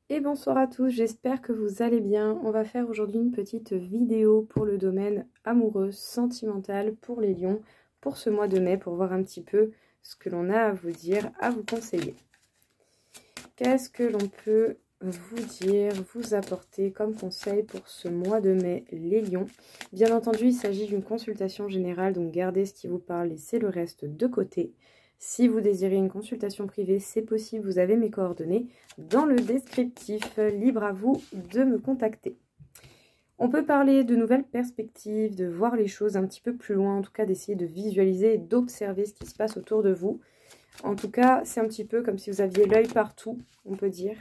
Et bonsoir à tous, j'espère que vous allez bien. On va faire aujourd'hui une petite vidéo pour le domaine amoureux, sentimental pour les lions pour ce mois de mai, pour voir un petit peu ce que l'on a à vous dire, à vous conseiller. Qu'est-ce que l'on peut vous dire, vous apporter comme conseil pour ce mois de mai, les lions? Bien entendu, il s'agit d'une consultation générale, donc gardez ce qui vous parle, laissez le reste de côté. Si vous désirez une consultation privée, c'est possible, vous avez mes coordonnées dans le descriptif. Libre à vous de me contacter. On peut parler de nouvelles perspectives, de voir les choses un petit peu plus loin, en tout cas d'essayer de visualiser et d'observer ce qui se passe autour de vous. En tout cas, c'est un petit peu comme si vous aviez l'œil partout, on peut dire.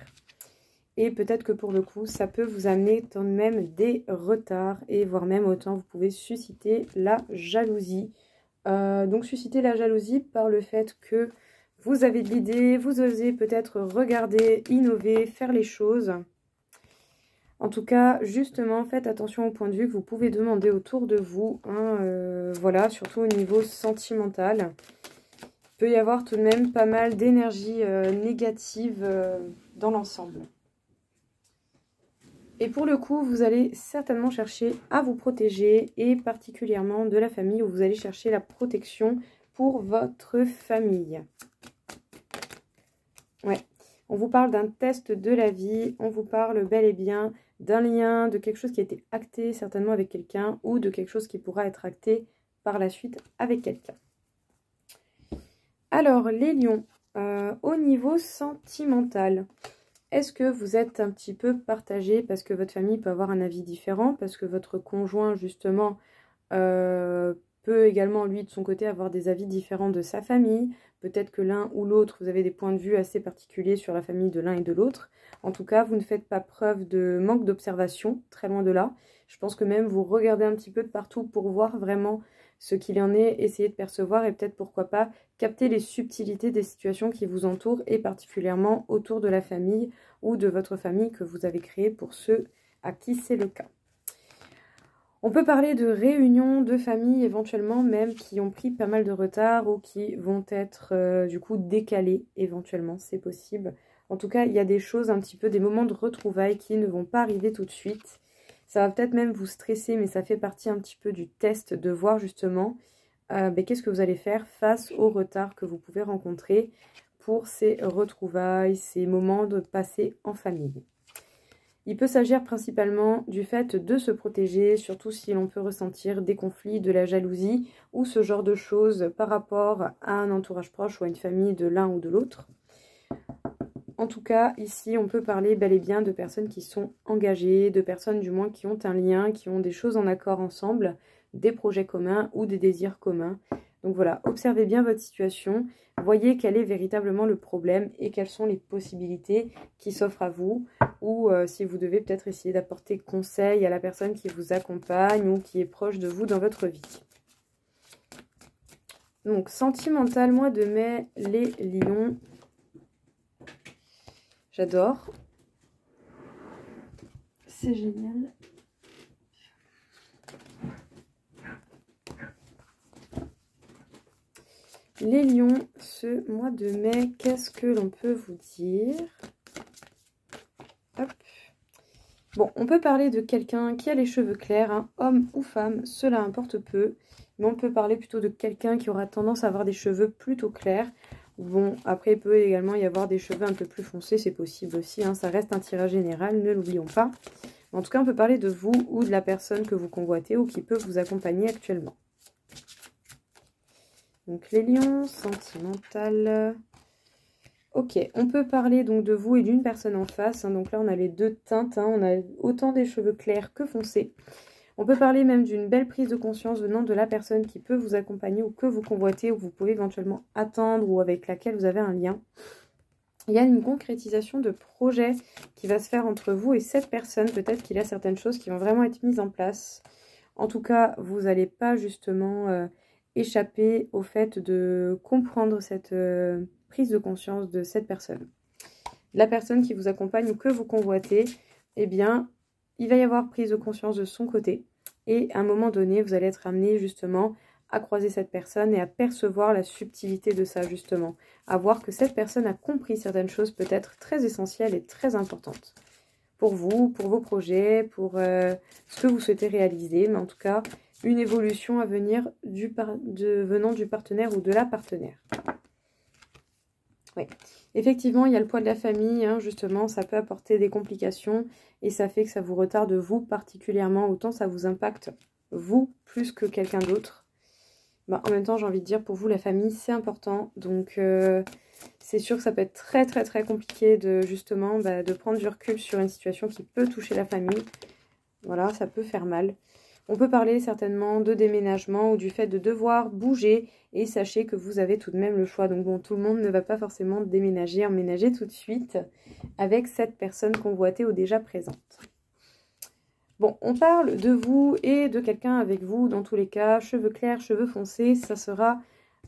Et peut-être que pour le coup, ça peut vous amener tout de même des retards et voire même autant, vous pouvez susciter la jalousie. Donc susciter la jalousie par le fait que vous avez de l'idée, vous osez peut-être regarder, innover, faire les choses. En tout cas, justement, faites attention au point de vue que vous pouvez demander autour de vous. Voilà, surtout au niveau sentimental. Il peut y avoir tout de même pas mal d'énergie négative dans l'ensemble. Et pour le coup, vous allez certainement chercher à vous protéger, et particulièrement de la famille, où vous allez chercher la protection pour votre famille. Ouais, on vous parle d'un test de la vie, on vous parle bel et bien d'un lien, de quelque chose qui a été acté certainement avec quelqu'un, ou de quelque chose qui pourra être acté par la suite avec quelqu'un. Alors, les lions, au niveau sentimental, est-ce que vous êtes un petit peu partagé parce que votre famille peut avoir un avis différent, parce que votre conjoint, justement, peut également, lui, de son côté, avoir des avis différents de sa famille. Peut-être que l'un ou l'autre, vous avez des points de vue assez particuliers sur la famille de l'un et de l'autre. En tout cas, vous ne faites pas preuve de manque d'observation, très loin de là. Je pense que même vous regardez un petit peu de partout pour voir vraiment ce qu'il en est, essayer de percevoir et peut-être, pourquoi pas, capter les subtilités des situations qui vous entourent et particulièrement autour de la famille ou de votre famille que vous avez créée pour ceux à qui c'est le cas. On peut parler de réunions de famille éventuellement même qui ont pris pas mal de retard ou qui vont être du coup décalées éventuellement, c'est possible. En tout cas, il y a des choses un petit peu, des moments de retrouvailles qui ne vont pas arriver tout de suite. Ça va peut-être même vous stresser, mais ça fait partie un petit peu du test de voir justement qu'est-ce que vous allez faire face au retard que vous pouvez rencontrer pour ces retrouvailles, ces moments de passer en famille. Il peut s'agir principalement du fait de se protéger, surtout si l'on peut ressentir des conflits, de la jalousie ou ce genre de choses par rapport à un entourage proche ou à une famille de l'un ou de l'autre. En tout cas, ici, on peut parler bel et bien de personnes qui sont engagées, de personnes du moins qui ont un lien, qui ont des choses en accord ensemble, des projets communs ou des désirs communs. Donc voilà, observez bien votre situation, voyez quel est véritablement le problème et quelles sont les possibilités qui s'offrent à vous, ou si vous devez peut-être essayer d'apporter conseil à la personne qui vous accompagne ou qui est proche de vous dans votre vie. Donc, sentimental, mois de mai, les lions. J'adore. C'est génial. Les lions, ce mois de mai, qu'est-ce que l'on peut vous dire? Hop. Bon, on peut parler de quelqu'un qui a les cheveux clairs, hein, homme ou femme, cela importe peu. Mais on peut parler plutôt de quelqu'un qui aura tendance à avoir des cheveux plutôt clairs. Bon, après, il peut également y avoir des cheveux un peu plus foncés, c'est possible aussi, hein, ça reste un tirage général, ne l'oublions pas. En tout cas, on peut parler de vous ou de la personne que vous convoitez ou qui peut vous accompagner actuellement. Donc, les lions, sentimental. Ok, on peut parler donc de vous et d'une personne en face. Hein, donc là, on a les deux teintes, hein, on a autant des cheveux clairs que foncés. On peut parler même d'une belle prise de conscience venant de la personne qui peut vous accompagner ou que vous convoitez ou que vous pouvez éventuellement attendre ou avec laquelle vous avez un lien. Il y a une concrétisation de projet qui va se faire entre vous et cette personne. Peut-être qu'il y a certaines choses qui vont vraiment être mises en place. En tout cas, vous n'allez pas justement échapper au fait de comprendre cette prise de conscience de cette personne. La personne qui vous accompagne ou que vous convoitez, eh bien, il va y avoir prise de conscience de son côté. Et à un moment donné, vous allez être amené justement à croiser cette personne et à percevoir la subtilité de ça justement. À voir que cette personne a compris certaines choses peut-être très essentielles et très importantes. Pour vous, pour vos projets, pour ce que vous souhaitez réaliser, mais en tout cas, une évolution à venir venant du partenaire ou de la partenaire. Oui, effectivement, il y a le poids de la famille, hein, justement, ça peut apporter des complications et ça fait que ça vous retarde vous particulièrement, autant ça vous impacte vous plus que quelqu'un d'autre. Bah, en même temps, j'ai envie de dire, pour vous, la famille, c'est important, donc c'est sûr que ça peut être très très très compliqué de justement de prendre du recul sur une situation qui peut toucher la famille. Voilà, ça peut faire mal. On peut parler certainement de déménagement ou du fait de devoir bouger et sachez que vous avez tout de même le choix. Donc bon, tout le monde ne va pas forcément déménager, emménager tout de suite avec cette personne convoitée ou déjà présente. Bon, on parle de vous et de quelqu'un avec vous dans tous les cas, cheveux clairs, cheveux foncés, ça sera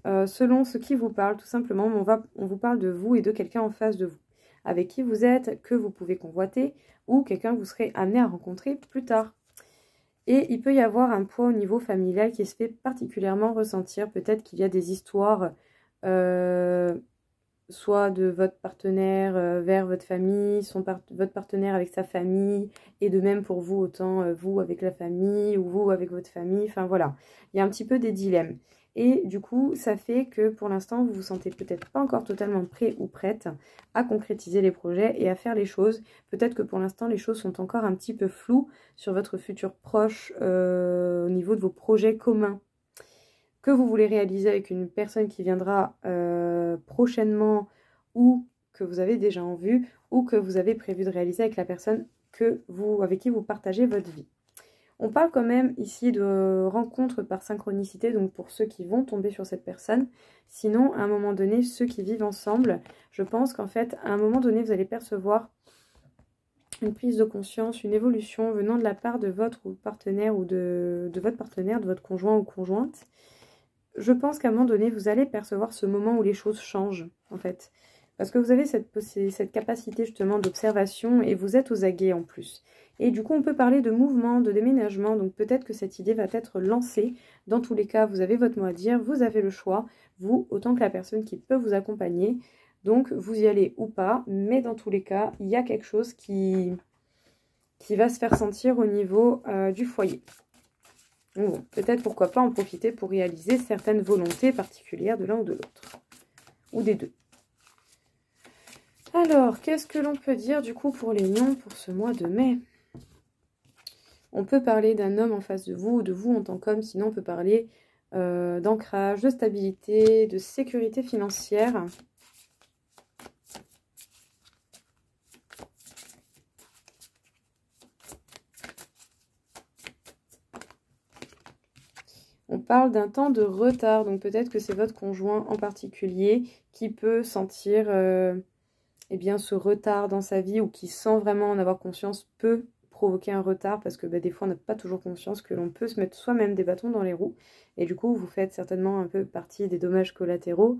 selon ce qui vous parle tout simplement. On vous parle de vous et de quelqu'un en face de vous, avec qui vous êtes, que vous pouvez convoiter ou quelqu'un que vous serez amené à rencontrer plus tard. Et il peut y avoir un poids au niveau familial qui se fait particulièrement ressentir. Peut-être qu'il y a des histoires, soit de votre partenaire vers votre famille, votre partenaire avec sa famille, et de même pour vous, autant vous avec la famille ou vous avec votre famille. Enfin voilà, il y a un petit peu des dilemmes. Et du coup, ça fait que pour l'instant, vous vous sentez peut-être pas encore totalement prêt ou prête à concrétiser les projets et à faire les choses. Peut-être que pour l'instant, les choses sont encore un petit peu floues sur votre futur proche au niveau de vos projets communs que vous voulez réaliser avec une personne qui viendra prochainement ou que vous avez déjà en vue ou que vous avez prévu de réaliser avec la personne avec qui vous partagez votre vie. On parle quand même ici de rencontres par synchronicité, donc pour ceux qui vont tomber sur cette personne. Sinon, à un moment donné, ceux qui vivent ensemble, je pense qu'en fait, à un moment donné, vous allez percevoir une prise de conscience, une évolution venant de la part de votre partenaire ou de votre partenaire, de votre conjoint ou conjointe. Je pense qu'à un moment donné, vous allez percevoir ce moment où les choses changent, en fait. Parce que vous avez cette capacité justement d'observation et vous êtes aux aguets en plus. Et du coup, on peut parler de mouvement, de déménagement. Donc peut-être que cette idée va être lancée. Dans tous les cas, vous avez votre mot à dire, vous avez le choix. Vous, autant que la personne qui peut vous accompagner. Donc vous y allez ou pas. Mais dans tous les cas, il y a quelque chose qui va se faire sentir au niveau du foyer. Donc bon, peut-être pourquoi pas en profiter pour réaliser certaines volontés particulières de l'un ou de l'autre. Ou des deux. Alors, qu'est-ce que l'on peut dire du coup pour les lions pour ce mois de mai? On peut parler d'un homme en face de vous ou de vous en tant qu'homme, sinon on peut parler d'ancrage, de stabilité, de sécurité financière. On parle d'un temps de retard, donc peut-être que c'est votre conjoint en particulier qui peut sentir eh bien, ce retard dans sa vie ou qui sent vraiment en avoir conscience peut provoquer un retard parce que des fois on n'a pas toujours conscience que l'on peut se mettre soi-même des bâtons dans les roues et du coup vous faites certainement un peu partie des dommages collatéraux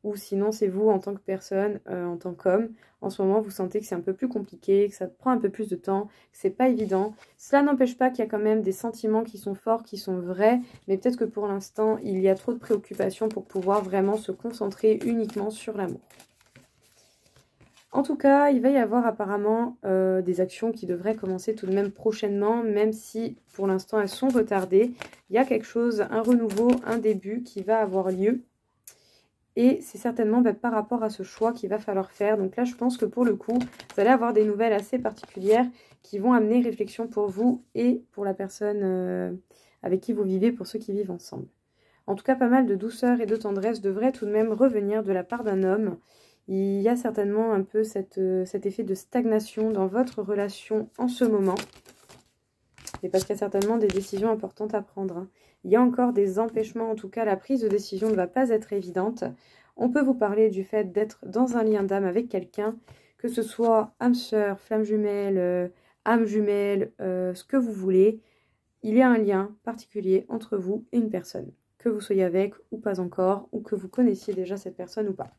ou sinon c'est vous en tant que personne, en tant qu'homme, en ce moment vous sentez que c'est un peu plus compliqué, que ça prend un peu plus de temps, que c'est pas évident. Cela n'empêche pas qu'il y a quand même des sentiments qui sont forts, qui sont vrais, mais peut-être que pour l'instant il y a trop de préoccupations pour pouvoir vraiment se concentrer uniquement sur l'amour. En tout cas, il va y avoir apparemment des actions qui devraient commencer tout de même prochainement, même si pour l'instant elles sont retardées. Il y a quelque chose, un renouveau, un début qui va avoir lieu. Et c'est certainement par rapport à ce choix qu'il va falloir faire. Donc là, je pense que pour le coup, vous allez avoir des nouvelles assez particulières qui vont amener réflexion pour vous et pour la personne avec qui vous vivez, pour ceux qui vivent ensemble. En tout cas, pas mal de douceur et de tendresse devrait tout de même revenir de la part d'un homme. Il y a certainement un peu cet effet de stagnation dans votre relation en ce moment. Et parce qu'il y a certainement des décisions importantes à prendre. Hein. Il y a encore des empêchements, en tout cas la prise de décision ne va pas être évidente. On peut vous parler du fait d'être dans un lien d'âme avec quelqu'un, que ce soit âme sœur, flamme jumelle, âme jumelle, ce que vous voulez. Il y a un lien particulier entre vous et une personne, que vous soyez avec ou pas encore, ou que vous connaissiez déjà cette personne ou pas.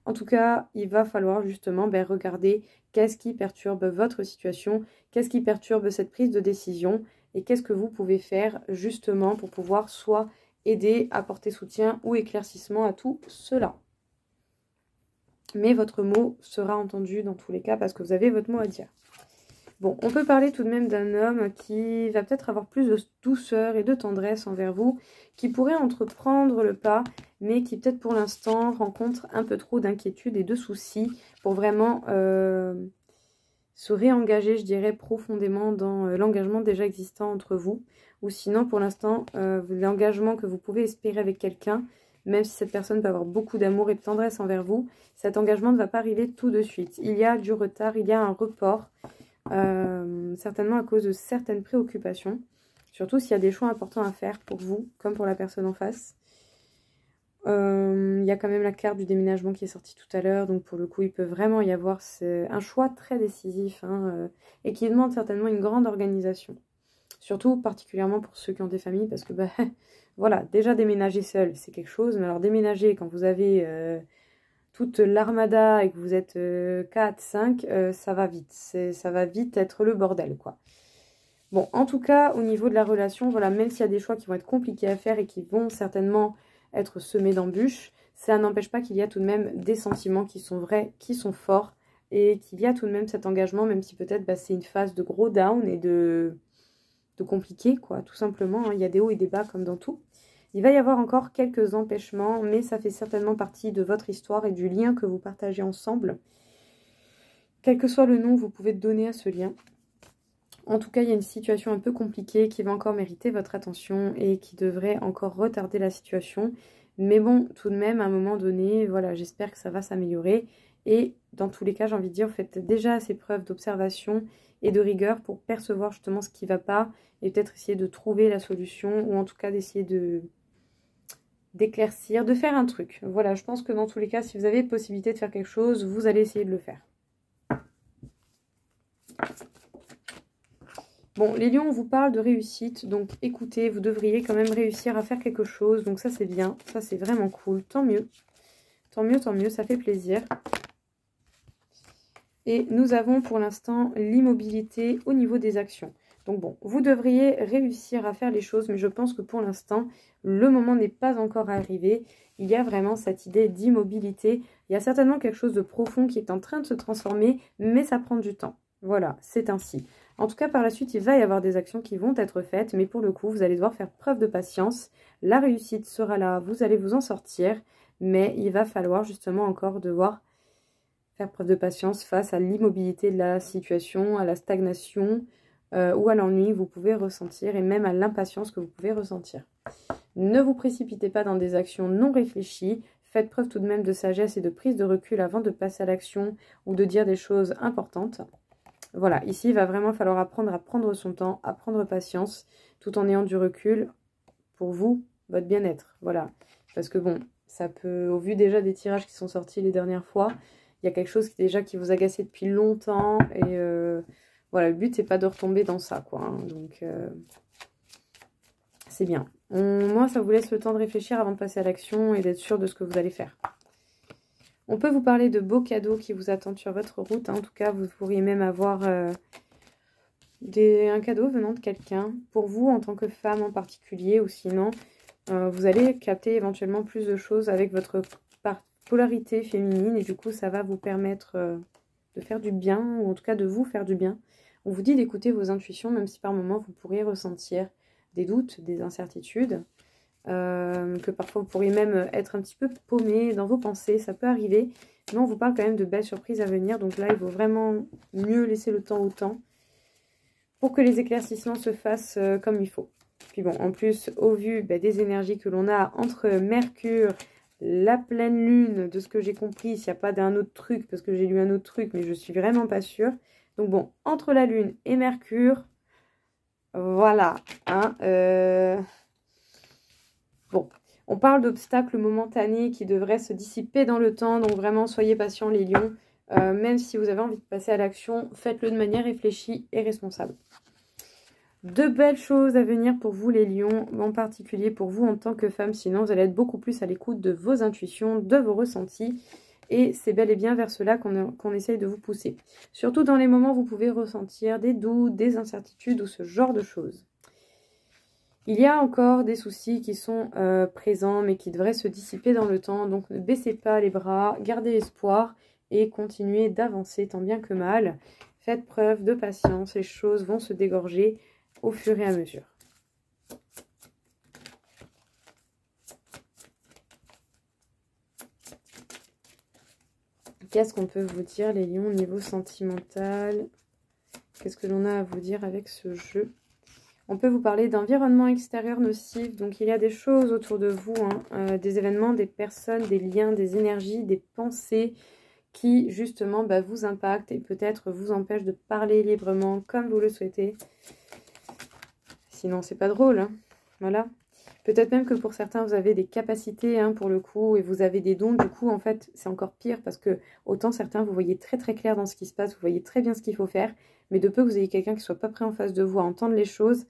En tout cas, il va falloir justement regarder qu'est-ce qui perturbe votre situation, qu'est-ce qui perturbe cette prise de décision et qu'est-ce que vous pouvez faire justement pour pouvoir soit aider, apporter soutien ou éclaircissement à tout cela. Mais votre mot sera entendu dans tous les cas parce que vous avez votre mot à dire. Bon, on peut parler tout de même d'un homme qui va peut-être avoir plus de douceur et de tendresse envers vous, qui pourrait entreprendre le pas, mais qui peut-être pour l'instant rencontre un peu trop d'inquiétude et de soucis pour vraiment se réengager, je dirais, profondément dans l'engagement déjà existant entre vous. Ou sinon, pour l'instant, l'engagement que vous pouvez espérer avec quelqu'un, même si cette personne peut avoir beaucoup d'amour et de tendresse envers vous, cet engagement ne va pas arriver tout de suite. Il y a du retard, il y a un report. Certainement à cause de certaines préoccupations, surtout s'il y a des choix importants à faire pour vous, comme pour la personne en face. Il y a quand même la carte du déménagement qui est sortie tout à l'heure, donc pour le coup il peut vraiment y avoir un choix très décisif et qui demande certainement une grande organisation. Surtout particulièrement pour ceux qui ont des familles, parce que bah, voilà, déjà déménager seul c'est quelque chose, mais alors déménager quand vous avez toute l'armada et que vous êtes 4, 5, ça va vite. Ça va vite être le bordel, quoi. Bon, en tout cas, au niveau de la relation, voilà, même s'il y a des choix qui vont être compliqués à faire et qui vont certainement être semés d'embûches, ça n'empêche pas qu'il y a tout de même des sentiments qui sont vrais, qui sont forts, et qu'il y a tout de même cet engagement, même si peut-être bah, c'est une phase de gros down et de compliqué, quoi, tout simplement. Hein. Il y a des hauts et des bas comme dans tout. Il va y avoir encore quelques empêchements, mais ça fait certainement partie de votre histoire et du lien que vous partagez ensemble. Quel que soit le nom que vous pouvez donner à ce lien. En tout cas, il y a une situation un peu compliquée qui va encore mériter votre attention et qui devrait encore retarder la situation. Mais bon, tout de même, à un moment donné, voilà, j'espère que ça va s'améliorer. Et dans tous les cas, j'ai envie de dire, faites déjà assez preuve d'observation et de rigueur pour percevoir justement ce qui ne va pas et peut-être essayer de trouver la solution ou en tout cas d'essayer d'éclaircir, de faire un truc. Voilà, je pense que dans tous les cas, si vous avez possibilité de faire quelque chose, vous allez essayer de le faire. Bon, les lions, on vous parle de réussite, donc écoutez, vous devriez quand même réussir à faire quelque chose, donc ça c'est bien, ça c'est vraiment cool, tant mieux. Tant mieux, ça fait plaisir. Et nous avons pour l'instant l'immobilité au niveau des actions. Donc bon, vous devriez réussir à faire les choses, mais je pense que pour l'instant, le moment n'est pas encore arrivé. Il y a vraiment cette idée d'immobilité. Il y a certainement quelque chose de profond qui est en train de se transformer, mais ça prend du temps. Voilà, c'est ainsi. En tout cas, par la suite, il va y avoir des actions qui vont être faites, mais pour le coup, vous allez devoir faire preuve de patience. La réussite sera là, vous allez vous en sortir, mais il va falloir justement encore devoir faire preuve de patience face à l'immobilité de la situation, à la stagnation ou à l'ennui que vous pouvez ressentir et même à l'impatience que vous pouvez ressentir. Ne vous précipitez pas dans des actions non réfléchies. Faites preuve tout de même de sagesse et de prise de recul avant de passer à l'action ou de dire des choses importantes. Voilà, ici, il va vraiment falloir apprendre à prendre son temps, à prendre patience, tout en ayant du recul pour vous, votre bien-être. Voilà, parce que bon, ça peut, au vu déjà des tirages qui sont sortis les dernières fois, il y a quelque chose qui vous agaçait depuis longtemps. Et voilà, le but, c'est pas de retomber dans ça, quoi. Hein, donc, c'est bien. Moi, ça vous laisse le temps de réfléchir avant de passer à l'action et d'être sûr de ce que vous allez faire. On peut vous parler de beaux cadeaux qui vous attendent sur votre route. Hein. En tout cas, vous pourriez même avoir un cadeau venant de quelqu'un. Pour vous, en tant que femme en particulier, ou sinon, vous allez capter éventuellement plus de choses avec votre polarité féminine. Et du coup, ça va vous permettre de faire du bien, ou en tout cas de vous faire du bien. On vous dit d'écouter vos intuitions, même si par moments, vous pourriez ressentir des doutes, des incertitudes. Que parfois vous pourriez même être un petit peu paumé dans vos pensées, ça peut arriver, mais on vous parle quand même de belles surprises à venir, donc là il vaut vraiment mieux laisser le temps au temps pour que les éclaircissements se fassent comme il faut. Puis bon, en plus, au vu des énergies que l'on a entre Mercure, la pleine lune, de ce que j'ai compris, s'il n'y a pas d'un autre truc, parce que j'ai lu un autre truc, mais je suis vraiment pas sûre. Donc bon, entre la lune et Mercure, voilà, hein, bon, on parle d'obstacles momentanés qui devraient se dissiper dans le temps, donc vraiment soyez patients les lions. Même si vous avez envie de passer à l'action, faites-le de manière réfléchie et responsable. De belles choses à venir pour vous les lions, en particulier pour vous en tant que femme, sinon vous allez être beaucoup plus à l'écoute de vos intuitions, de vos ressentis. Et c'est bel et bien vers cela qu'on essaye de vous pousser. Surtout dans les moments où vous pouvez ressentir des doutes, des incertitudes ou ce genre de choses. Il y a encore des soucis qui sont présents, mais qui devraient se dissiper dans le temps. Donc ne baissez pas les bras, gardez espoir et continuez d'avancer tant bien que mal. Faites preuve de patience, les choses vont se dégorger au fur et à mesure. Qu'est-ce qu'on peut vous dire, les lions, au niveau sentimental? Qu'est-ce que l'on a à vous dire avec ce jeu? On peut vous parler d'environnement extérieur nocif. Donc, il y a des choses autour de vous, hein, des événements, des personnes, des liens, des énergies, des pensées qui, justement, vous impactent et peut-être vous empêchent de parler librement comme vous le souhaitez. Sinon, c'est pas drôle, hein. Voilà. Peut-être même que pour certains, vous avez des capacités, hein, pour le coup, et vous avez des dons. Du coup, en fait, c'est encore pire parce que autant certains, vous voyez très très clair dans ce qui se passe, vous voyez très bien ce qu'il faut faire, mais de peu que vous ayez quelqu'un qui soit pas prêt en face de vous à entendre les choses,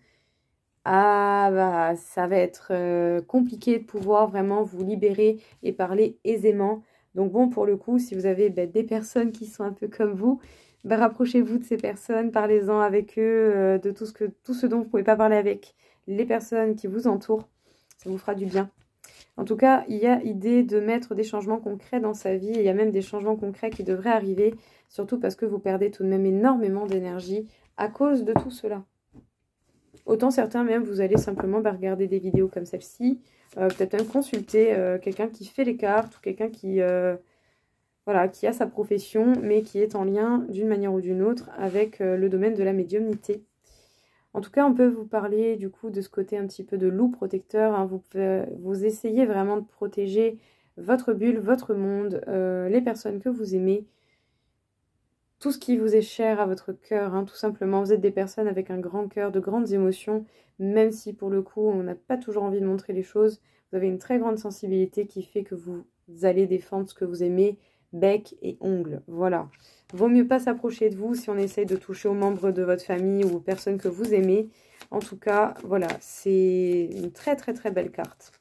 ah ça va être compliqué de pouvoir vraiment vous libérer et parler aisément. Donc bon, pour le coup, si vous avez des personnes qui sont un peu comme vous, rapprochez-vous de ces personnes, parlez-en avec eux, de tout ce dont vous ne pouvez pas parler avec les personnes qui vous entourent. Ça vous fera du bien. En tout cas, il y a idée de mettre des changements concrets dans sa vie. Il y a même des changements concrets qui devraient arriver, surtout parce que vous perdez tout de même énormément d'énergie à cause de tout cela. Autant certains même, vous allez simplement regarder des vidéos comme celle-ci, peut-être même consulter quelqu'un qui fait les cartes ou quelqu'un qui, voilà, qui a sa profession, mais qui est en lien d'une manière ou d'une autre avec le domaine de la médiumnité. En tout cas, on peut vous parler du coup de ce côté un petit peu de loup protecteur, hein. Vous essayez vraiment de protéger votre bulle, votre monde, les personnes que vous aimez, tout ce qui vous est cher à votre cœur, hein, tout simplement. Vous êtes des personnes avec un grand cœur, de grandes émotions, même si pour le coup, on n'a pas toujours envie de montrer les choses. Vous avez une très grande sensibilité qui fait que vous allez défendre ce que vous aimez, bec et ongles. Voilà. Vaut mieux pas s'approcher de vous si on essaye de toucher aux membres de votre famille ou aux personnes que vous aimez. En tout cas, voilà, c'est une très très très belle carte.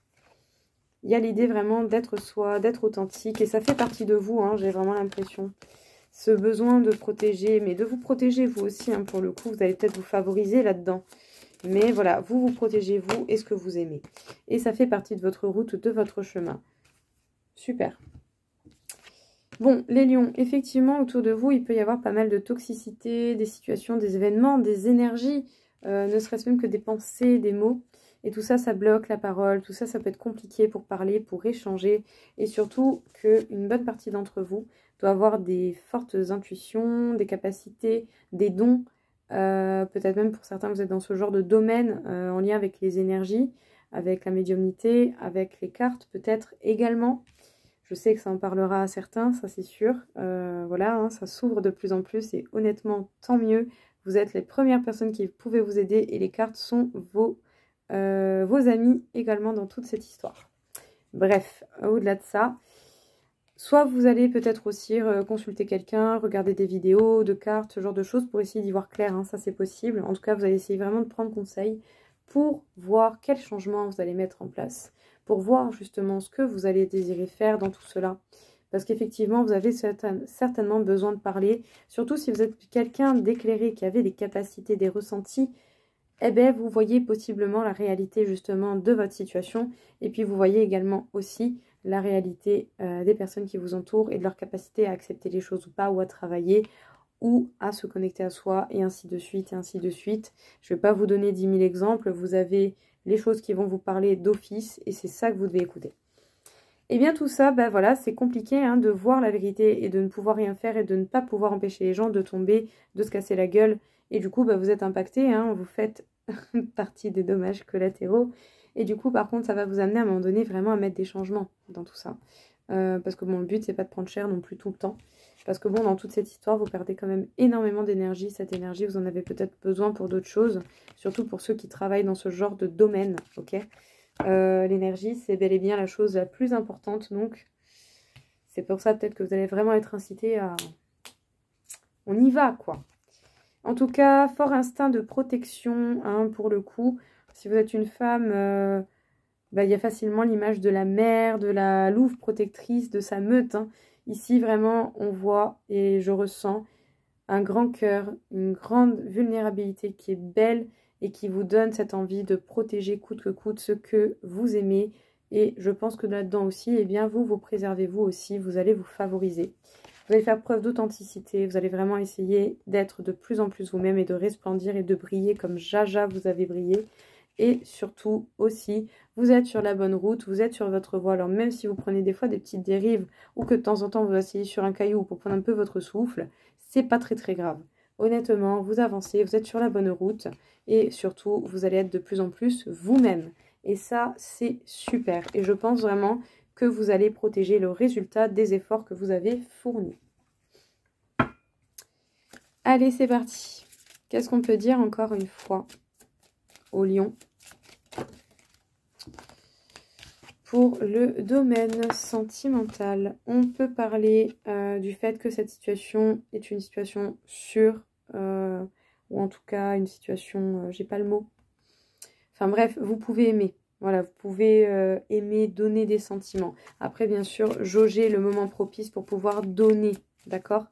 Il y a l'idée vraiment d'être soi, d'être authentique, et ça fait partie de vous, hein, j'ai vraiment l'impression. Ce besoin de protéger, mais de vous protéger vous aussi, hein, pour le coup, vous allez peut-être vous favoriser là-dedans. Mais voilà, vous vous protégez vous et ce que vous aimez. Et ça fait partie de votre route, de votre chemin. Super. Bon, les lions, effectivement, autour de vous, il peut y avoir pas mal de toxicité, des situations, des événements, des énergies, ne serait-ce même que des pensées, des mots. Et tout ça, ça bloque la parole, tout ça, ça peut être compliqué pour parler, pour échanger. Et surtout qu'une bonne partie d'entre vous doit avoir des fortes intuitions, des capacités, des dons. Peut-être même pour certains, vous êtes dans ce genre de domaine en lien avec les énergies, avec la médiumnité, avec les cartes peut-être également. Je sais que ça en parlera à certains, ça c'est sûr. Voilà, hein, ça s'ouvre de plus en plus et honnêtement, tant mieux. Vous êtes les premières personnes qui pouvaient vous aider et les cartes sont vos amis également dans toute cette histoire. Bref, au-delà de ça, soit vous allez peut-être aussi consulter quelqu'un, regarder des vidéos de cartes, ce genre de choses pour essayer d'y voir clair, hein, ça c'est possible. En tout cas, vous allez essayer vraiment de prendre conseil pour voir quels changements vous allez mettre en place, pour voir justement ce que vous allez désirer faire dans tout cela. Parce qu'effectivement, vous avez certainement besoin de parler, surtout si vous êtes quelqu'un d'éclairé, qui avait des capacités, des ressentis, eh bien, vous voyez possiblement la réalité justement de votre situation, et puis vous voyez également aussi la réalité des personnes qui vous entourent et de leur capacité à accepter les choses ou pas, ou à travailler, ou à se connecter à soi, et ainsi de suite, et ainsi de suite. Je ne vais pas vous donner 10 000 exemples, vous avez les choses qui vont vous parler d'office, et c'est ça que vous devez écouter. Et bien tout ça, voilà, c'est compliqué, hein, de voir la vérité et de ne pouvoir rien faire et de ne pas pouvoir empêcher les gens de tomber, de se casser la gueule. Et du coup, vous êtes impacté, hein, vous faites partie des dommages collatéraux. Et du coup, par contre, ça va vous amener à un moment donné vraiment à mettre des changements dans tout ça. Parce que bon, le but, c'est pas de prendre cher non plus tout le temps. Parce que bon, dans toute cette histoire, vous perdez quand même énormément d'énergie. Cette énergie, vous en avez peut-être besoin pour d'autres choses. Surtout pour ceux qui travaillent dans ce genre de domaine, ok ? L'énergie, c'est bel et bien la chose la plus importante. Donc, c'est pour ça peut-être que vous allez vraiment être incité à... On y va, quoi. En tout cas, fort instinct de protection, hein, pour le coup. Si vous êtes une femme... il y a facilement l'image de la mère, de la louve protectrice, de sa meute, hein. Ici, vraiment, on voit et je ressens un grand cœur, une grande vulnérabilité qui est belle et qui vous donne cette envie de protéger coûte que coûte ce que vous aimez. Et je pense que là-dedans aussi, eh bien, vous préservez vous aussi, vous allez vous favoriser. Vous allez faire preuve d'authenticité, vous allez vraiment essayer d'être de plus en plus vous-même et de resplendir et de briller comme Jaja vous avez brillé. Et surtout aussi, vous êtes sur la bonne route, vous êtes sur votre voie. Alors même si vous prenez des fois des petites dérives ou que de temps en temps vous asseyez sur un caillou pour prendre un peu votre souffle, c'est pas très grave. Honnêtement, vous avancez, vous êtes sur la bonne route et surtout, vous allez être de plus en plus vous-même. Et ça, c'est super. Et je pense vraiment que vous allez protéger le résultat des efforts que vous avez fournis. Allez, c'est parti. Qu'est-ce qu'on peut dire encore une fois au lion pour le domaine sentimental? On peut parler du fait que cette situation est une situation sûre, ou en tout cas une situation, j'ai pas le mot. Enfin bref, vous pouvez aimer. Voilà, vous pouvez aimer, donner des sentiments. Après, bien sûr, jauger le moment propice pour pouvoir donner, d'accord?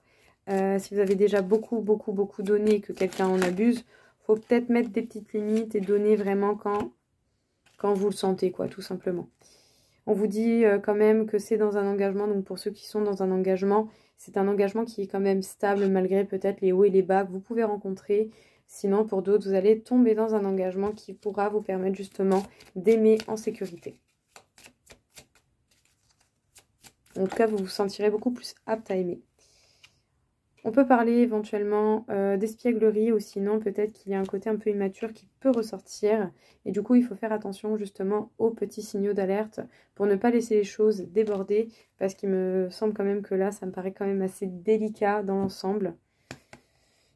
Si vous avez déjà beaucoup donné et que quelqu'un en abuse, faut peut-être mettre des petites limites et donner vraiment quand vous le sentez, quoi, tout simplement. On vous dit quand même que c'est dans un engagement, donc pour ceux qui sont dans un engagement, c'est un engagement qui est quand même stable malgré peut-être les hauts et les bas que vous pouvez rencontrer. Sinon, pour d'autres, vous allez tomber dans un engagement qui pourra vous permettre justement d'aimer en sécurité. En tout cas, vous vous sentirez beaucoup plus apte à aimer. On peut parler éventuellement d'espièglerie ou sinon peut-être qu'il y a un côté un peu immature qui peut ressortir. Et du coup, il faut faire attention justement aux petits signaux d'alerte pour ne pas laisser les choses déborder. Parce qu'il me semble quand même que là, ça me paraît quand même assez délicat dans l'ensemble.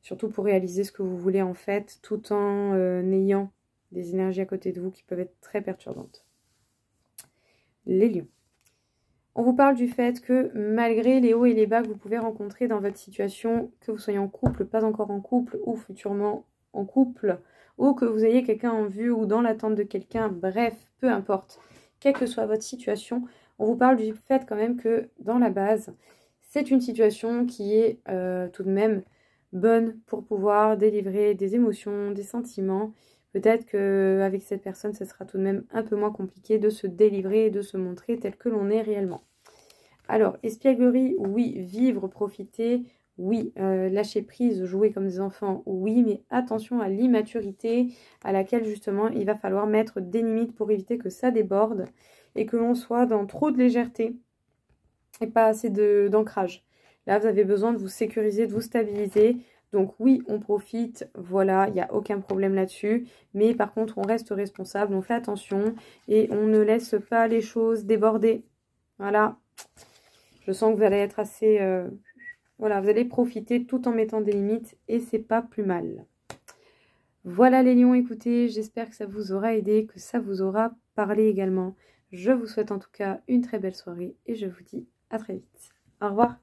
Surtout pour réaliser ce que vous voulez en fait, tout en ayant des énergies à côté de vous qui peuvent être très perturbantes. Les lions. On vous parle du fait que malgré les hauts et les bas que vous pouvez rencontrer dans votre situation, que vous soyez en couple, pas encore en couple ou futurement en couple, ou que vous ayez quelqu'un en vue ou dans l'attente de quelqu'un, bref, peu importe, quelle que soit votre situation, on vous parle du fait quand même que dans la base, c'est une situation qui est tout de même bonne pour pouvoir délivrer des émotions, des sentiments. Peut-être qu'avec cette personne, ce sera tout de même un peu moins compliqué de se délivrer et de se montrer tel que l'on est réellement. Alors, espièglerie, oui. Vivre, profiter, oui. Lâcher prise, jouer comme des enfants, oui. Mais attention à l'immaturité à laquelle justement il va falloir mettre des limites pour éviter que ça déborde et que l'on soit dans trop de légèreté et pas assez d'ancrage. Là, vous avez besoin de vous sécuriser, de vous stabiliser. Donc oui, on profite, voilà, il n'y a aucun problème là-dessus. Mais par contre, on reste responsable, on fait attention et on ne laisse pas les choses déborder. Voilà. Je sens que vous allez être assez... voilà, vous allez profiter tout en mettant des limites et c'est pas plus mal. Voilà les lions, écoutez, j'espère que ça vous aura aidé, que ça vous aura parlé également. Je vous souhaite en tout cas une très belle soirée et je vous dis à très vite. Au revoir.